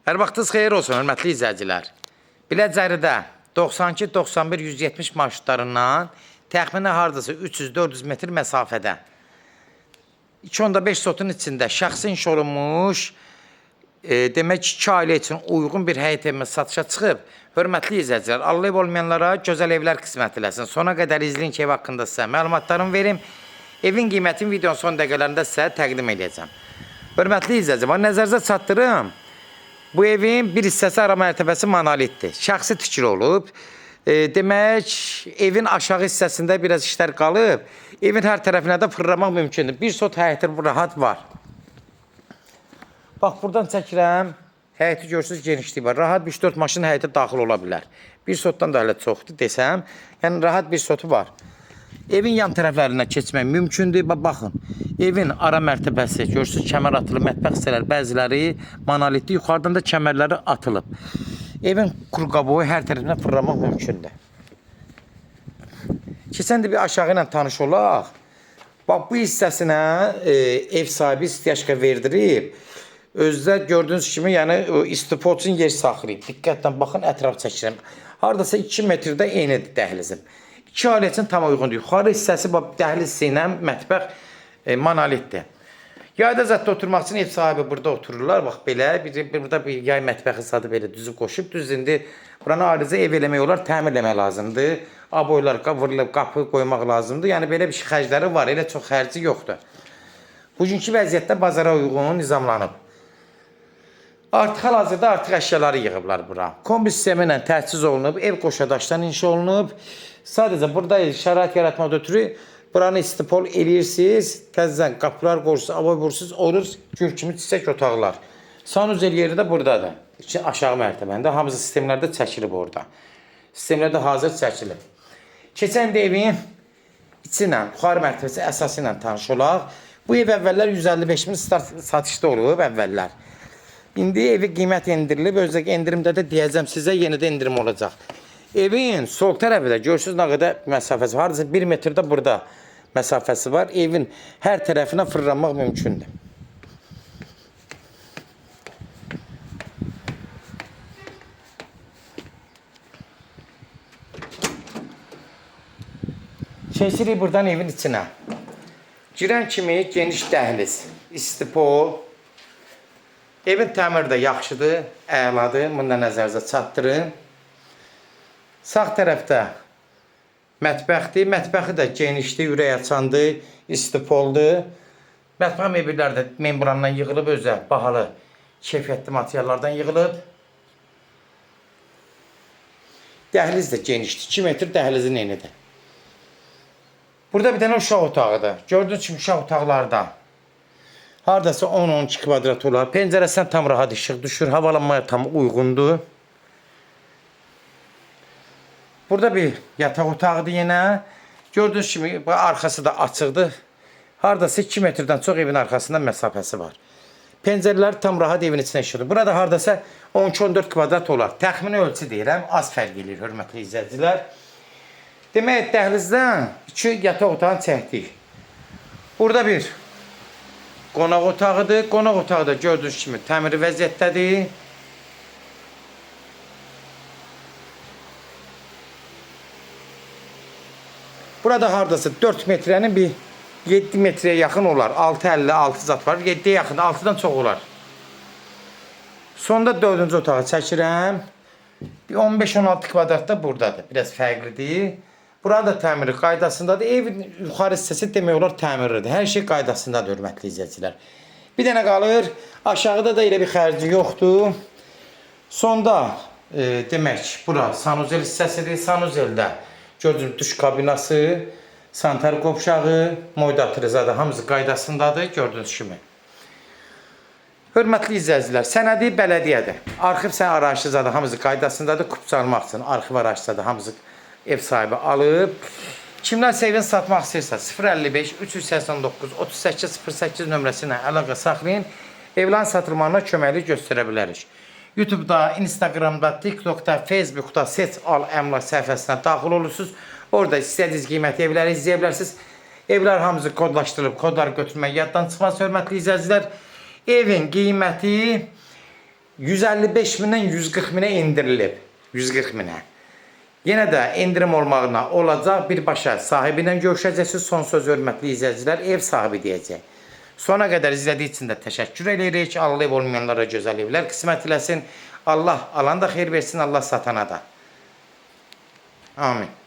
Hər vaxtınız xeyir olsun, hörmətli izləyicilər. Biləcəridə 92, 91, 170 marşrutlarından təxminən hardasa 300-400 metr məsafədə 2.5 sotun içində şəxsi inşa olunmuş, demək 2 ailə üçün uyğun bir həyət evimiz satışa çıxıb. Hörmətli izləyicilər, Allah ev olmayanlara gözəl evlər qismət eləsin. Sona qədər izləyin ki, ev haqqında sizə məlumatlarımı verim. Evin qiymətini videonun son dəqiqələrində sizə təqdim edəcəm. Hörmətli izləyicilər, nəzərinizə çatdırım. Bu evin bir hissəsi ara mərtəbəsi monolitdir. Şəxsi tikili olub. Demək, evin aşağı hissəsində biraz işlər qalıb. Evin hər tərəfinə də fırlamaq mümkündür. Bir sot həyəti rahat var. Bax, buradan çəkirəm. Həyəti görürsünüz, genişliyi var. Rahat 3-4 maşın həyətə daxil ola bilər. Bir sotdan da hələ çoxdur desəm. Yəni, rahat bir sotu var. Evin yan tərəflərindən keçmək mümkündür. Baxın, evin ara mərtəbəsi, görürsünüz, kəmər atılıb, mətbəx hissələri, bəziləri monolitli, yuxarıdan da kəmərləri atılıb. Evin qurqaboyu hər tərəfindən fırlamaq mümkündür. Keçən də bir aşağı ilə tanış olaq. Bax, bu hissəsinə ev sahibi istiyaşqa verdirib. Özdə gördüyünüz kimi, yəni istifa üçün yer saxlayıb. Diqqətlə baxın, ətraf çəkirəm. Haradasa 2 metrdə eynidir dəhlizim. 2 ailə üçün tam uyğundur. Yuxarı hissəsi dəhliz ilə mətbəx monolitdir. Yayda zətdə oturmaq üçün ev sahibi burada otururlar. Bax belə, burada bir yay mətbəxi sadı belə düzü qoşub. Düz indi buranı ayrıca ev eləmək olar, təmir eləmək lazımdır. Aboylar vurulub, qapı qoymaq lazımdır. Yəni belə bir şey xərcləri var, elə çox xərci yoxdur. Bugünkü vəziyyətdə bazara uyğun nizamlanıb. Artıq hal-hazırda artıq əşyaları yığıblar bura. Kombi sistemi ilə təchiz olunub, ev qoşadaşdan inşa olunub. Sadəcə burada şərait yaratmaq ötürü buranı istipol eləyirsiniz, təzədən qapılar qoyursunuz, aboy vurursunuz, olur gül kimi çiçək otaqlar. Sanuzel yeri də buradadır. Aşağı mərtəbəndə hamısı sistemlərdə çəkilib orada. Sistemlərdə hazır çəkilib. Keçən də evin içi ilə, yuxarı mərtəbəsi əsası ilə tanış olaq. Bu ev əvvəllər 155 min start satışda olub əvvəllər. İndi evi qiymət endirilib, özdəki endirimdə də deyəcəm sizə yeni də endirim olacaq. Evin sol tərəfində görürsünüz nə qədər məsafəsi var. Hardasa 1 metrdə burada məsafəsi var. Evin hər tərəfinə fırlanmaq mümkündür. Keçirik buradan evin içinə. Girən kimi geniş dəhliz, istipol. Evin təmiri də yaxşıdır, əladır. Bunu da nəzərinizə çatdırın. Sağ tərəfdə mətbəxdir. Mətbəxi də genişdir, ürək açandır, istipoldur. Mətbəx mebelləri də membrandan yığılıb, özə bahalı, keyfiyyətli materiallardan yığılıb. Dəhliz də genişdir. 2 metr dəhlizin enidir. Burada bir dənə uşaq otağıdır. Gördüyünüz kimi uşaq otaqlarda haradasa 10-12 kvadrat olar. Pəncərəsindən tam rahat işıq düşür. Havalanmaya tam uyğundur. Burada bir yataq otağıdır yenə. Gördüyünüz kimi arxası da açıqdır. Haradasa 2 metrdən çox evin arxasından məsafəsi var. Pəncərələr tam rahat evin içinə işıqdır. Burada haradasa 12-14 kvadrat olar. Təxmini ölçü deyirəm. Az fərq edir, hörmətli izləyicilər. Demək, dəhlizdən 2 yataq otağını çəkdik. Burada bir qonaq otağıdır. Qonaq otağı da gördüyünüz kimi təmiri vəziyyətdədir. Burada haradasa 4 metrənin bir 7 metrəyə yaxın olar. 6.56 zat var. 7-yə yaxın, 6-dan çox olar. Sonda 4-cü otağı çəkirəm. 15-16 kvadratda buradadır. Biraz fərqlidir. Burada təmiri qaydasındadır. Evin yuxarı hissəsi demək olar təmirlidir. Hər şey qaydasındadır, hörmətli izləyicilər. Bir dənə qalır. Aşağıda da elə bir xərci yoxdur. Sonda demək, bura sanuzel hissəsidir. Sanuzeldə gördüyünüz duş kabinası, sanitar qovşağı, moydatırı zaten hamısı qaydasındadır, gördüyünüz kimi. Hörmətli izləyicilər, sənədi bələdiyyədir. Arxiv sən arayışı zaten hamısı qaydasındadır, kupça almaq üçün arxiv arayışı zaten hamısı ev sahibi alıb. Kimlərsə evini satmaq istəyirsə 055 389 38 08 nömrəsi ilə əlaqə saxlayın. Evlərin satılmağına köməklik göstərə bilərik. YouTube'da, Instagram'da, TikTok'da, Facebook'da Seç Al Əmlak səhifəsinə daxil olursunuz. Orada istədiyiniz qiymətli evləri izləyə bilərsiniz. Evlər hamısı kodlaşdırılıb, kodları götürmək yaddan çıxmaz, hörmətli izləyicilər. Evin qiyməti 155 mindən 140 minə endirilib. 140 minə. Yenə də endirim olmağına olacaq. Birbaşa sahibi ilə görüşəcəksiniz. Son söz hörmətli izləyicilər, ev sahibi deyəcək. Sona qədər izlədiyi üçün də təşəkkür edirik. Allah ev olmayanlara gözəl evlər qismət eləsin. Allah alan da xeyir versin, Allah satana da. Amin.